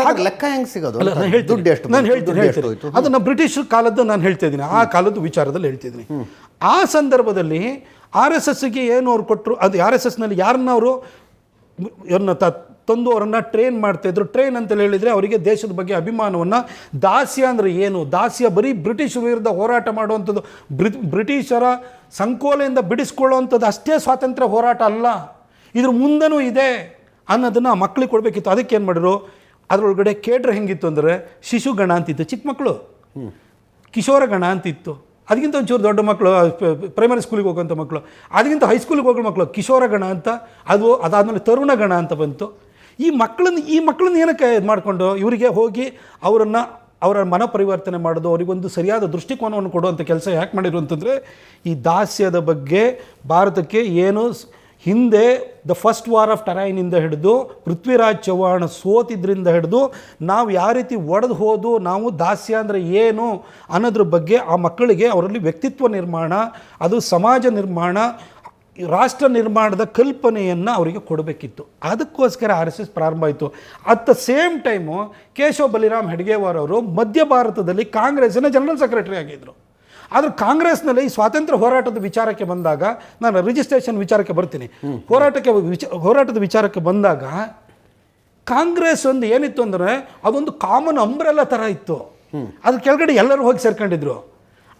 ಹಾಗಾದ್ರೆ ಲೆಕ್ಕ ಹೆಂಗೆ ಸಿಗೋದು? ದುಡ್ಡು ಎಷ್ಟು? ನಾನು ಹೇಳ್ತೀನಿ ಅದನ್ನು ಬ್ರಿಟಿಷ್ ಕಾಲದ್ದು ನಾನು ಹೇಳ್ತಾ ಇದ್ದೀನಿ, ಆ ಕಾಲದ ವಿಚಾರದಲ್ಲಿ ಹೇಳ್ತಿದ್ದೀನಿ. ಆ ಸಂದರ್ಭದಲ್ಲಿ RSSಗೆ ಏನು ಅವ್ರು ಕೊಟ್ಟರು, ಅದು RSSನಲ್ಲಿ ಯಾರನ್ನ ಅವರು ತಂದು ಅವರನ್ನು ಟ್ರೈನ್ ಮಾಡ್ತಾಯಿದ್ರು. ಟ್ರೈನ್ ಅಂತ ಹೇಳಿದರೆ ಅವರಿಗೆ ದೇಶದ ಬಗ್ಗೆ ಅಭಿಮಾನವನ್ನು, ದಾಸ್ಯ ಅಂದರೆ ಏನು, ದಾಸ್ಯ ಬರೀ ಬ್ರಿಟಿಷ್ ವಿರುದ್ಧ ಹೋರಾಟ ಮಾಡುವಂಥದ್ದು, ಬ್ರಿಟಿಷರ ಸಂಕೋಲೆಯಿಂದ ಬಿಡಿಸ್ಕೊಳ್ಳುವಂಥದ್ದು ಅಷ್ಟೇ ಸ್ವಾತಂತ್ರ್ಯ ಹೋರಾಟ ಅಲ್ಲ, ಇದ್ರ ಮುಂದೆನೂ ಇದೆ ಅನ್ನೋದನ್ನು ಆ ಮಕ್ಕಳಿಗೆ ಕೊಡಬೇಕಿತ್ತು. ಅದಕ್ಕೆ ಏನು ಮಾಡಿದ್ರು, ಅದರೊಳಗಡೆ ಕೇಡ್ರ್ ಹೆಂಗಿತ್ತು ಅಂದರೆ ಶಿಶುಗಣ ಅಂತಿತ್ತು, ಚಿಕ್ಕ ಮಕ್ಕಳು, ಕಿಶೋರಗಣ ಅಂತಿತ್ತು, ಅದಕ್ಕಿಂತ ಒಂಚೂರು ದೊಡ್ಡ ಮಕ್ಕಳು ಪ್ರೈಮರಿ ಸ್ಕೂಲಿಗೆ ಹೋಗೋಂಥ ಮಕ್ಕಳು, ಅದಕ್ಕಿಂತ ಹೈಸ್ಕೂಲಿಗೆ ಹೋಗೋ ಮಕ್ಕಳು ಕಿಶೋರಗಣ ಅಂತ, ಅದಾದಮೇಲೆ ತರುಣಗಣ ಅಂತ ಬಂತು. ಈ ಮಕ್ಕಳನ್ನ ಏನಕ್ಕೆ ಇದು ಮಾಡಿಕೊಂಡು ಇವರಿಗೆ ಹೋಗಿ ಅವರ ಮನ ಪರಿವರ್ತನೆ ಮಾಡೋದು, ಅವರಿಗೊಂದು ಸರಿಯಾದ ದೃಷ್ಟಿಕೋನವನ್ನು ಕೊಡುವಂಥ ಕೆಲಸ ಯಾಕೆ ಮಾಡಿರು ಅಂತಂದರೆ, ಈ ದಾಸ್ಯದ ಬಗ್ಗೆ ಭಾರತಕ್ಕೆ ಏನು ಹಿಂದೆ ದ ಫಸ್ಟ್ ವಾರ್ ಆಫ್ ಟರೈನಿಂದ ಹಿಡಿದು ಪೃಥ್ವಿರಾಜ್ ಚೌಹಾಣ್ ಸೋತಿದ್ರಿಂದ ಹಿಡಿದು ನಾವು ಯಾವ ರೀತಿ ಒಡೆದು ಹೋದು ನಾವು ದಾಸ್ಯ ಅಂದರೆ ಏನು ಅನ್ನೋದ್ರ ಬಗ್ಗೆ ಆ ಮಕ್ಕಳಿಗೆ ಅವರಲ್ಲಿ ವ್ಯಕ್ತಿತ್ವ ನಿರ್ಮಾಣ, ಅದು ಸಮಾಜ ನಿರ್ಮಾಣ, ರಾಷ್ಟ್ರ ನಿರ್ಮಾಣದ ಕಲ್ಪನೆಯನ್ನು ಅವರಿಗೆ ಕೊಡಬೇಕಿತ್ತು. ಅದಕ್ಕೋಸ್ಕರ RSS ಪ್ರಾರಂಭ ಆಯಿತು. At the same time Keshav Baliram Hedgewar ಅವರು ಮಧ್ಯ ಭಾರತದಲ್ಲಿ ಕಾಂಗ್ರೆಸ್ಸಿನ ಜನರಲ್ ಸೆಕ್ರೆಟರಿ ಆಗಿದ್ದರು. ಆದರೆ ಕಾಂಗ್ರೆಸ್ನಲ್ಲಿ ಈ ಸ್ವಾತಂತ್ರ್ಯ ಹೋರಾಟದ ವಿಚಾರಕ್ಕೆ ಬಂದಾಗ, ನಾನು ರಿಜಿಸ್ಟ್ರೇಷನ್ ವಿಚಾರಕ್ಕೆ ಬರ್ತೀನಿ, ಹೋರಾಟದ ವಿಚಾರಕ್ಕೆ ಬಂದಾಗ ಕಾಂಗ್ರೆಸ್ ಒಂದು ಏನಿತ್ತು ಅಂದರೆ ಅದೊಂದು ಕಾಮನ್ ಅಂಬ್ರೆಲ್ಲ ಥರ ಇತ್ತು, ಅದ್ರ ಕೆಳಗಡೆ ಎಲ್ಲರೂ ಹೋಗಿ ಸೇರ್ಕೊಂಡಿದ್ರು.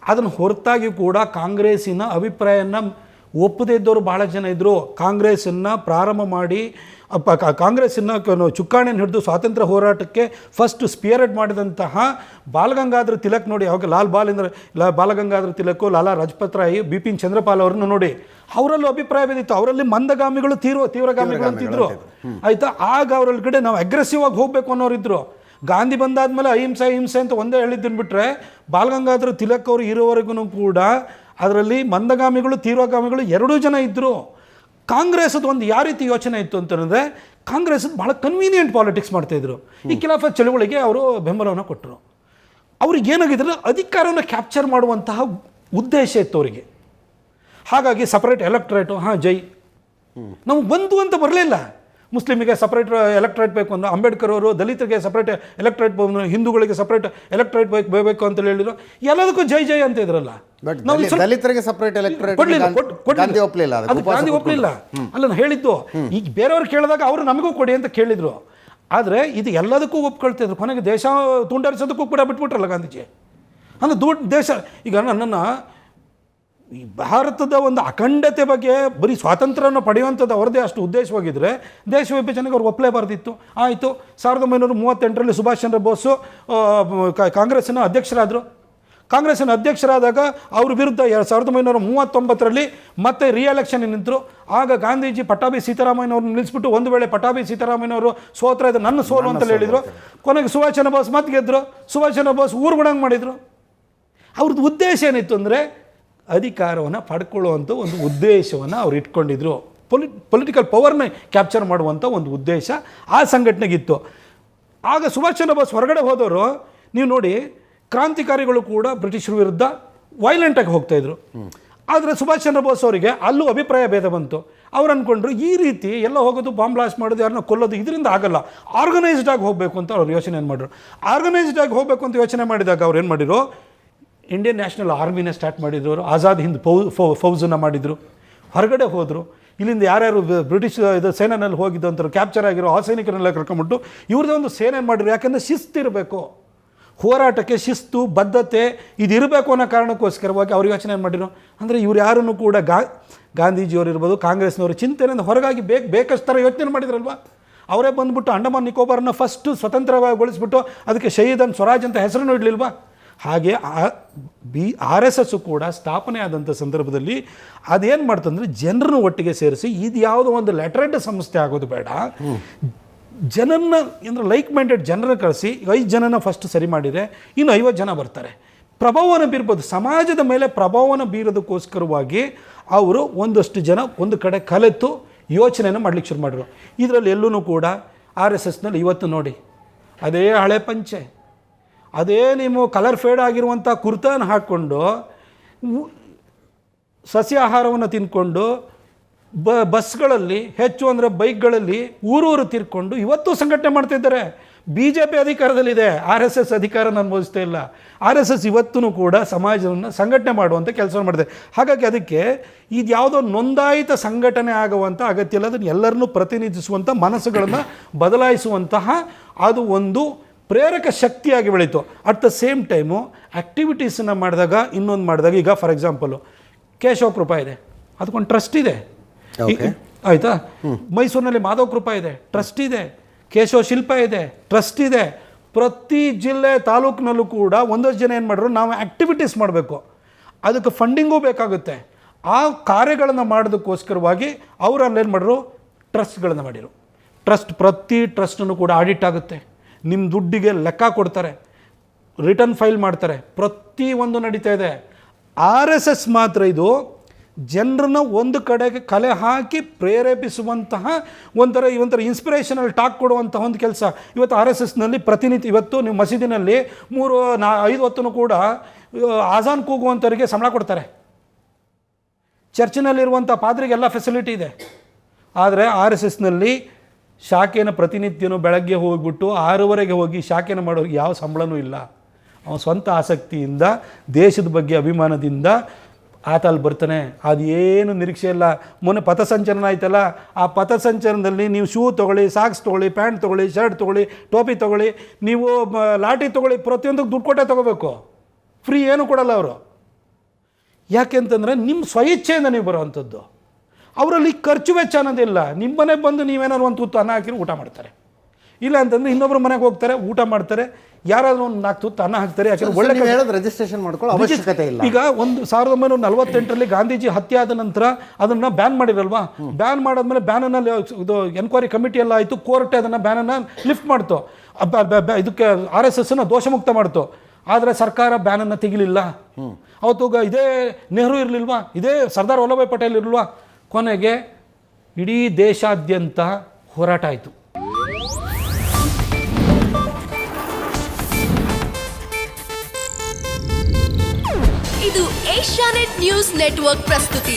ಅದನ್ನು ಹೊರತಾಗಿ ಕೂಡ ಕಾಂಗ್ರೆಸ್ಸಿನ ಅಭಿಪ್ರಾಯನ ಒಪ್ಪದೇ ಇದ್ದವರು ಭಾಳ ಜನ ಇದ್ದರು. ಕಾಂಗ್ರೆಸ್ಸನ್ನು ಪ್ರಾರಂಭ ಮಾಡಿ ಕಾಂಗ್ರೆಸ್ಸನ್ನು ಚುಕ್ಕಾಣಿಯನ್ನು ಹಿಡಿದು ಸ್ವಾತಂತ್ರ್ಯ ಹೋರಾಟಕ್ಕೆ ಫಸ್ಟ್ ಸ್ಪಿಯರ್ಡ್ ಮಾಡಿದಂತಹ ಬಾಲಗಂಗಾಧರ ತಿಲಕ್ ನೋಡಿ, ಅವಾಗ ಬಾಲಗಂಗಾಧರ ತಿಲಕ್, ಲಾಲಾ ಲಜಪತ್ ರಾಯ್, ಬಿಪಿನ್ ಚಂದ್ರಪಾಲ್ ಅವ್ರನ್ನ ನೋಡಿ, ಅವರಲ್ಲೂ ಅಭಿಪ್ರಾಯ ಬಿದ್ದಿತ್ತು. ಅವರಲ್ಲಿ ಮಂದಗಾಮಿಗಳು ತೀವ್ರಗಾಮಿಗಳು ಅಂತಿದ್ರು, ಆಯಿತಾ. ಆಗ ಅವರೊಳಗಡೆ ನಾವು ಅಗ್ರೆಸಿವ್ ಆಗಿ ಹೋಗಬೇಕು ಅನ್ನೋರಿದ್ರು. ಗಾಂಧಿ ಬಂದಾದ್ಮೇಲೆ ಅಹಿಂಸೆ ಅಂತ ಒಂದೇ ಹೇಳಿದ್ದನ್ನು ಬಿಟ್ಟರೆ, ಬಾಲಗಂಗಾಧರ ತಿಲಕ್ ಅವರು ಇರೋವರೆಗೂ ಕೂಡ ಅದರಲ್ಲಿ ಮಂದಗಾಮಿಗಳು ತೀವ್ರಗಾಮಿಗಳು ಎರಡೂ ಜನ ಇದ್ದರು. ಕಾಂಗ್ರೆಸ್ದು ಒಂದು ಯಾವ ರೀತಿ ಯೋಚನೆ ಇತ್ತು ಅಂತಂದರೆ, ಕಾಂಗ್ರೆಸ್ ಭಾಳ ಕನ್ವೀನಿಯೆಂಟ್ ಪಾಲಿಟಿಕ್ಸ್ ಮಾಡ್ತಾಯಿದ್ರು. ಈ ಖಿಲಾಫತ್ ಚಳುವಳಿಗೆ ಅವರು ಬೆಂಬಲವನ್ನು ಕೊಟ್ಟರು. ಅವ್ರಿಗೆ ಏನಾಗಿದ್ರೆ ಅಧಿಕಾರವನ್ನು ಕ್ಯಾಪ್ಚರ್ ಮಾಡುವಂತಹ ಉದ್ದೇಶ ಇತ್ತು ಅವರಿಗೆ. ಹಾಗಾಗಿ ಸಪ್ರೇಟ್ ಎಲೆಕ್ಟ್ರೇಟು, ಜೈ ನಮಗೆ ಬಂದು ಅಂತ ಬರಲಿಲ್ಲ. ಮುಸ್ಲಿಮಿಗೆ ಸಪ್ರೇಟ್ ಎಲೆಕ್ಟ್ರೇಟ್ ಬೇಕು ಅಂದ್ರೆ ಅಂಬೇಡ್ಕರ್ ಅವರು, ದಲಿತರಿಗೆ ಸಪ್ರೇಟ್ ಎಲೆಕ್ಟ್ರೇಟ್, ಹಿಂದೂಗಳಿಗೆ ಸಪ್ರೇಟ್ ಎಲೆಕ್ಟ್ರೇಟ್ ಬೇಕು ಅಂತ ಹೇಳಿದ್ರು. ಎಲ್ಲದಕ್ಕೂ ಜೈ ಅಂತ ಇದ್ರಲ್ಲ, ದಲಿತರಿಗೆ ಸಪ್ರೇಟ್ ಎಲೆಕ್ಟ್ರೇಟ್ ಗಾಂಧಿ ಒಪ್ಪಲಿಲ್ಲ. ಅಲ್ಲ ನಾನು ಹೇಳಿದ್ದು, ಈಗ ಬೇರೆಯವ್ರು ಕೇಳಿದಾಗ ಅವರು ನಮಗೂ ಕೊಡಿ ಅಂತ ಕೇಳಿದ್ರು. ಆದರೆ ಇದು ಎಲ್ಲದಕ್ಕೂ ಒಪ್ಕೊಳ್ತಿದ್ರು. ಕೊನೆಗೆ ದೇಶ ತುಂಡರಿಸೋದಕ್ಕೂ ಕೂಡ ಬಿಟ್ಬಿಟ್ರಲ್ಲ ಗಾಂಧೀಜಿ. ಅಂದರೆ ದೇಶ ಈಗ ನನ್ನನ್ನು ಈ ಭಾರತದ ಒಂದು ಅಖಂಡತೆ ಬಗ್ಗೆ ಬರೀ ಸ್ವಾತಂತ್ರ್ಯವನ್ನು ಪಡೆಯುವಂಥದ್ದು ಅವ್ರದ್ದೇ ಅಷ್ಟು ಉದ್ದೇಶವಾಗಿದ್ದರೆ ದೇಶ ವಿಭಜನೆಗೆ ಅವ್ರು ಒಪ್ಪಲೇಬಾರ್ದಿತ್ತು. ಆಯಿತು, 1938ರಲ್ಲಿ ಸುಭಾಷ್ ಚಂದ್ರ ಬೋಸು ಕಾಂಗ್ರೆಸ್ಸಿನ ಅಧ್ಯಕ್ಷರಾದರು. ಕಾಂಗ್ರೆಸ್ಸಿನ ಅಧ್ಯಕ್ಷರಾದಾಗ ಅವ್ರ ವಿರುದ್ಧ 1939ರಲ್ಲಿ ಮತ್ತೆ ರಿಎಲೆಕ್ಷನ್ ನಿಂತರು. ಆಗ ಗಾಂಧೀಜಿ ಪಟ್ಟಾಭಿ ಸೀತಾರಾಮಯ್ಯನವ್ರನ್ನ ನಿಲ್ಲಿಸ್ಬಿಟ್ಟು, ಒಂದು ವೇಳೆ ಪಟ್ಟಾಭಿ ಸೀತಾರಾಮಯ್ಯನವರು ಸೋತ್ರ ಇದು ನನ್ನ ಸೋಲು ಅಂತ ಹೇಳಿದರು. ಕೊನೆಗೆ ಸುಭಾಷ್ ಚಂದ್ರ ಬೋಸ್ ಮತ್ತೆ ಗೆದ್ದರು. ಸುಭಾಷ್ ಚಂದ್ರ ಬೋಸ್ ಊರುಗುಣಂಗೆ ಮಾಡಿದರು. ಅವ್ರದ್ದು ಉದ್ದೇಶ ಏನಿತ್ತು ಅಂದರೆ ಅಧಿಕಾರವನ್ನು ಪಡ್ಕೊಳ್ಳುವಂಥ ಒಂದು ಉದ್ದೇಶವನ್ನು ಅವ್ರು ಇಟ್ಕೊಂಡಿದ್ರು. ಪೊಲಿಟಿಕಲ್ ಪವರ್ನ ಕ್ಯಾಪ್ಚರ್ ಮಾಡುವಂಥ ಒಂದು ಉದ್ದೇಶ ಆ ಸಂಘಟನೆಗಿತ್ತು. ಆಗ ಸುಭಾಷ್ ಚಂದ್ರ ಬೋಸ್ ಹೊರಗಡೆ ಹೋದವರು ನೀವು ನೋಡಿ, ಕ್ರಾಂತಿಕಾರಿಗಳು ಕೂಡ ಬ್ರಿಟಿಷರ ವಿರುದ್ಧ ವೈಲೆಂಟಾಗಿ ಹೋಗ್ತಾಯಿದ್ರು. ಆದರೆ ಸುಭಾಷ್ ಚಂದ್ರ ಬೋಸ್ ಅವರಿಗೆ ಅಲ್ಲೂ ಅಭಿಪ್ರಾಯ ಭೇದ ಬಂತು. ಅವ್ರು ಅಂದ್ಕೊಂಡ್ರು ಈ ರೀತಿ ಎಲ್ಲ ಹೋಗೋದು, ಬಾಂಬ್ ಬ್ಲಾಸ್ಟ್ ಮಾಡೋದು, ಯಾರನ್ನ ಕೊಲ್ಲೋದು, ಇದರಿಂದ ಆಗಲ್ಲ, ಆರ್ಗನೈಸ್ಡ್ ಆಗಿ ಹೋಗಬೇಕು ಅಂತ ಅವ್ರು ಯೋಚನೆ ಏನು ಮಾಡಿದ್ರು. ಆರ್ಗನೈಸ್ಡ್ ಆಗಿ ಹೋಗಬೇಕು ಅಂತ ಯೋಚನೆ ಮಾಡಿದಾಗ ಅವ್ರು ಏನು ಮಾಡಿದ್ರು, ಇಂಡಿಯನ್ ನ್ಯಾಷನಲ್ ಆರ್ಮಿನ ಸ್ಟಾರ್ಟ್ ಮಾಡಿದ್ರು. ಅವರು ಆಜಾದ್ ಹಿಂದ್ ಫೌಜನ್ನು ಮಾಡಿದರು. ಹೊರಗಡೆ ಹೋದರು. ಇಲ್ಲಿಂದ ಯಾರ್ಯಾರು ಬ್ರಿಟಿಷ್ ಸೇನೆಯಲ್ಲಿ ಹೋಗಿದ್ದು ಅಂತಾರೆ ಕ್ಯಾಪ್ಚರ್ ಆಗಿರೋ ಆ ಸೈನಿಕರನ್ನೆಲ್ಲ ಕರ್ಕೊಂಬಿಟ್ಟು ಇವ್ರದ್ದೇ ಒಂದು ಸೇನೆ ಮಾಡಿದ್ರು. ಯಾಕೆಂದರೆ ಶಿಸ್ತಿರಬೇಕು, ಹೋರಾಟಕ್ಕೆ ಶಿಸ್ತು ಬದ್ಧತೆ ಇದಿರಬೇಕು ಅನ್ನೋ ಕಾರಣಕ್ಕೋಸ್ಕರವಾಗಿ ಅವ್ರು ಯೋಚನೆ ಮಾಡಿದ್ರು. ಅಂದರೆ ಇವ್ರು ಯಾರನ್ನು ಕೂಡ ಗಾಂಧೀಜಿಯವರು ಇರ್ಬೋದು, ಕಾಂಗ್ರೆಸ್ನವರು ಚಿಂತನೆಯಿಂದ ಹೊರಗಾಗಿ ಬೇಕಷ್ಟು ಥರ ಯೋಚನೆ ಮಾಡಿದ್ರಲ್ವ. ಅವರೇ ಬಂದುಬಿಟ್ಟು ಅಂಡಮಾನ್ ನಿಕೋಬಾರನ್ನ ಫಸ್ಟು ಸ್ವತಂತ್ರಗೊಳಿಸ್ಬಿಟ್ಟು ಅದಕ್ಕೆ ಶಹೀದ್ ಸ್ವರಾಜ್ ಅಂತ ಹೆಸರನ್ನು ಇಡಲಿಲ್ವಾ. ಹಾಗೆ RSS ಕೂಡ ಸ್ಥಾಪನೆ ಆದಂಥ ಸಂದರ್ಭದಲ್ಲಿ ಅದೇನು ಮಾಡ್ತಂದ್ರೆ ಜನರನ್ನು ಒಟ್ಟಿಗೆ ಸೇರಿಸಿ, ಇದು ಯಾವುದೋ ಒಂದು ಲೆಟರೇಟ್ ಸಂಸ್ಥೆ ಆಗೋದು ಬೇಡ, ಜನರನ್ನ ಅಂದರೆ ಲೈಕ್ ಮೈಂಡೆಡ್ ಜನರನ್ನ ಕಳಿಸಿ 5 ಜನನ ಫಸ್ಟ್ ಸರಿ ಮಾಡಿದರೆ ಇನ್ನು 50 ಜನ ಬರ್ತಾರೆ. ಪ್ರಭಾವವನ್ನು ಬೀರ್ಬೋದು, ಸಮಾಜದ ಮೇಲೆ ಪ್ರಭಾವವನ್ನು ಬೀರೋದಕ್ಕೋಸ್ಕರವಾಗಿ ಅವರು ಒಂದಷ್ಟು ಜನ ಒಂದು ಕಡೆ ಕಲೆತು ಯೋಚನೆಯನ್ನು ಮಾಡಲಿಕ್ಕೆ ಶುರು ಮಾಡಿದ್ರು. ಇದರಲ್ಲಿ ಎಲ್ಲೂ ಕೂಡ RSSನಲ್ಲಿ ಇವತ್ತು ನೋಡಿ ಅದೇ ಹಳೆ ಪಂಚೆ, ಅದೇ ನೀವು ಕಲರ್ ಫೇಡ್ ಆಗಿರುವಂಥ ಕುರ್ತಾನ ಹಾಕ್ಕೊಂಡು ಸಸ್ಯಾಹಾರವನ್ನು ತಿಂದ್ಕೊಂಡು ಬಸ್ಗಳಲ್ಲಿ ಹೆಚ್ಚು ಅಂದರೆ ಬೈಕ್ಗಳಲ್ಲಿ ಊರೂರು ತಿರ್ಕೊಂಡು ಇವತ್ತು ಸಂಘಟನೆ ಮಾಡ್ತಿದ್ದಾರೆ. BJP ಅಧಿಕಾರದಲ್ಲಿದೆ, RSS ಅಧಿಕಾರನ ಅನುಭವಿಸ್ತಾ ಇಲ್ಲ. RSS ಇವತ್ತೂ ಕೂಡ ಸಮಾಜವನ್ನು ಸಂಘಟನೆ ಮಾಡುವಂಥ ಕೆಲಸ ಮಾಡಿದೆ. ಹಾಗಾಗಿ ಅದಕ್ಕೆ ಇದು ಯಾವುದೋ ನೋಂದಾಯಿತ ಸಂಘಟನೆ ಆಗುವಂಥ ಅಗತ್ಯ ಇಲ್ಲ. ಅದನ್ನು ಎಲ್ಲರನ್ನೂ ಪ್ರತಿನಿಧಿಸುವಂಥ ಮನಸ್ಸುಗಳನ್ನು ಬದಲಾಯಿಸುವಂತಹ ಅದು ಒಂದು ಪ್ರೇರಕ ಶಕ್ತಿಯಾಗಿ ಬೆಳೀತು. ಅಟ್ ದ ಸೇಮ್ ಟೈಮು ಆ್ಯಕ್ಟಿವಿಟೀಸನ್ನು ಮಾಡಿದಾಗ ಇನ್ನೊಂದು ಮಾಡಿದಾಗ, ಈಗ ಫಾರ್ ಎಕ್ಸಾಂಪಲು ಕೇಶವ ಕೃಪಾ ಇದೆ, ಅದಕ್ಕೊಂದು ಟ್ರಸ್ಟ್ ಇದೆ ಆಯಿತಾ. ಮೈಸೂರಿನಲ್ಲಿ ಮಾಧವ ಕೃಪಾ ಇದೆ, ಟ್ರಸ್ಟ್ ಇದೆ. ಕೇಶವ ಶಿಲ್ಪ ಇದೆ, ಟ್ರಸ್ಟ್ ಇದೆ. ಪ್ರತಿ ಜಿಲ್ಲೆ ತಾಲೂಕಿನಲ್ಲೂ ಕೂಡ ಒಂದಷ್ಟು ಜನ ಏನು ಮಾಡಿದ್ರು, ನಾವು ಆ್ಯಕ್ಟಿವಿಟೀಸ್ ಮಾಡಬೇಕು, ಅದಕ್ಕೆ ಫಂಡಿಂಗೂ ಬೇಕಾಗುತ್ತೆ. ಆ ಕಾರ್ಯಗಳನ್ನು ಮಾಡೋದಕ್ಕೋಸ್ಕರವಾಗಿ ಅವರು ಅಲ್ಲೇನು ಮಾಡಿದ್ರು, ಟ್ರಸ್ಟ್ಗಳನ್ನು ಮಾಡಿರು. ಪ್ರತಿ ಟ್ರಸ್ಟನ್ನು ಕೂಡ ಆಡಿಟ್ ಆಗುತ್ತೆ, ನಿಮ್ಮ ದುಡ್ಡಿಗೆ ಲೆಕ್ಕ ಕೊಡ್ತಾರೆ, ರಿಟರ್ನ್ ಫೈಲ್ ಮಾಡ್ತಾರೆ, ಪ್ರತಿಯೊಂದು ನಡೀತಾ ಇದೆ. RSS ಮಾತ್ರ ಇದು ಜನರನ್ನ ಒಂದು ಕಡೆಗೆ ಕಲೆ ಹಾಕಿ ಪ್ರೇರೇಪಿಸುವಂತಹ ಒಂಥರ ಇನ್ಸ್ಪಿರೇಷನಲ್ ಟಾಕ್ ಕೊಡುವಂತಹ ಒಂದು ಕೆಲಸ. ಇವತ್ತು RSSನಲ್ಲಿ ಪ್ರತಿನಿತ್ಯ ಇವತ್ತು ನೀವು ಮಸೀದಿನಲ್ಲಿ 3-5 ಹೊತ್ತೂ ಕೂಡ ಆಜಾನ್ ಕೂಗುವಂಥವರಿಗೆ ಸಂಬಳ ಕೊಡ್ತಾರೆ. ಚರ್ಚಿನಲ್ಲಿರುವಂಥ ಪಾದ್ರಿಗೆಲ್ಲ ಫೆಸಿಲಿಟಿ ಇದೆ. ಆದರೆ RSSನಲ್ಲಿ ಶಾಖೆನ ಪ್ರತಿನಿತ್ಯನೂ ಬೆಳಗ್ಗೆ ಹೋಗಿಬಿಟ್ಟು 6:15 ಹೋಗಿ ಶಾಖೆನ ಮಾಡೋರಿಗೆ ಯಾವ ಸಂಬಳನೂ ಇಲ್ಲ. ಅವನ ಸ್ವಂತ ಆಸಕ್ತಿಯಿಂದ ದೇಶದ ಬಗ್ಗೆ ಅಭಿಮಾನದಿಂದ ಆತ ಅಲ್ಲಿ ಬರ್ತಾನೆ. ಅದೇನು ನಿರೀಕ್ಷೆ ಇಲ್ಲ. ಮೊನ್ನೆ ಪಥಸಂಚಲನ ಆಯ್ತಲ್ಲ, ಆ ಪಥಸಂಚಲನದಲ್ಲಿ ನೀವು ಶೂ ತೊಗೊಳ್ಳಿ, ಸಾಕ್ಸ್ ತೊಗೊಳ್ಳಿ, ಪ್ಯಾಂಟ್ ತೊಗೊಳ್ಳಿ, ಶರ್ಟ್ ತೊಗೊಳ್ಳಿ, ಟೋಪಿ ತೊಗೊಳ್ಳಿ, ನೀವು ಲಾಠಿ ತೊಗೊಳ್ಳಿ, ಪ್ರತಿಯೊಂದಕ್ಕೆ ದುಡ್ಡು ಕೊಟ್ಟೆ ತೊಗೋಬೇಕು. ಫ್ರೀ ಏನು ಕೊಡಲ್ಲ ಅವರು. ಯಾಕೆಂತಂದರೆ ನಿಮ್ಮ ಸ್ವಇಚ್ಛೆಯಿಂದ ನೀವು ಬರೋವಂಥದ್ದು. ಅವರಲ್ಲಿ ಖರ್ಚು ವೆಚ್ಚ ಅನ್ನೋದಿಲ್ಲ. ನಿಮ್ಮ ಮನೆಗೆ ಬಂದು ನೀವೇನಾದ್ರು ಒಂದು ತುತ್ತು ಅನ್ನ ಹಾಕಿದ್ರೆ ಊಟ ಮಾಡ್ತಾರೆ. ಇಲ್ಲ ಅಂತಂದರೆ ಇನ್ನೊಬ್ಬರ ಮನೆಗೆ ಹೋಗ್ತಾರೆ, ಊಟ ಮಾಡ್ತಾರೆ, ಯಾರಾದರೂ ಒಂದು 4 ತುತ್ತು ಅನ್ನ ಹಾಕ್ತಾರೆ. ಯಾಕಂದರೆ ಒಳ್ಳೆ ಹೇಳೋದು ರಿಜಿಸ್ಟ್ರೇಷನ್ ಮಾಡ್ಕೊಳ್ಳೋ ಅವಶ್ಯಕತೆ ಇಲ್ಲ. ಈಗ 1948ರಲ್ಲಿ ಗಾಂಧೀಜಿ ಹತ್ಯೆ ಆದ ನಂತರ ಅದನ್ನು ಬ್ಯಾನ್ ಮಾಡಿರಲ್ವಾ. ಬ್ಯಾನ್ ಮಾಡಾದ್ಮೇಲೆ ಬ್ಯಾನನ್ನು ಇದು ಎನ್ಕ್ವೈರಿ ಕಮಿಟಿ ಎಲ್ಲ ಆಯಿತು, ಕೋರ್ಟ್ ಅದನ್ನು ಬ್ಯಾನನ್ನು ಲಿಫ್ಟ್ ಮಾಡ್ತು, ಇದಕ್ಕೆ RSSನ ದೋಷಮುಕ್ತ ಮಾಡ್ತು. ಆದರೆ ಸರ್ಕಾರ ಬ್ಯಾನನ್ನು ತೆಗಿಲಿಲ್ಲ. ಅವತ್ತು ಇದೇ ನೆಹರು ಇರಲಿಲ್ವಾ, ಇದೇ ಸರ್ದಾರ್ ವಲ್ಲಭಾಯ್ ಪಟೇಲ್ ಇರಲ್ವಾ. ಕೊನೆಗೆ ಇಡೀ ದೇಶಾದ್ಯಂತ ಹೋರಾಟ ಆಯಿತು. ಇದು ಏಷ್ಯಾನೆಟ್ ನ್ಯೂಸ್ ನೆಟ್ವರ್ಕ್ ಪ್ರಸ್ತುತಿ.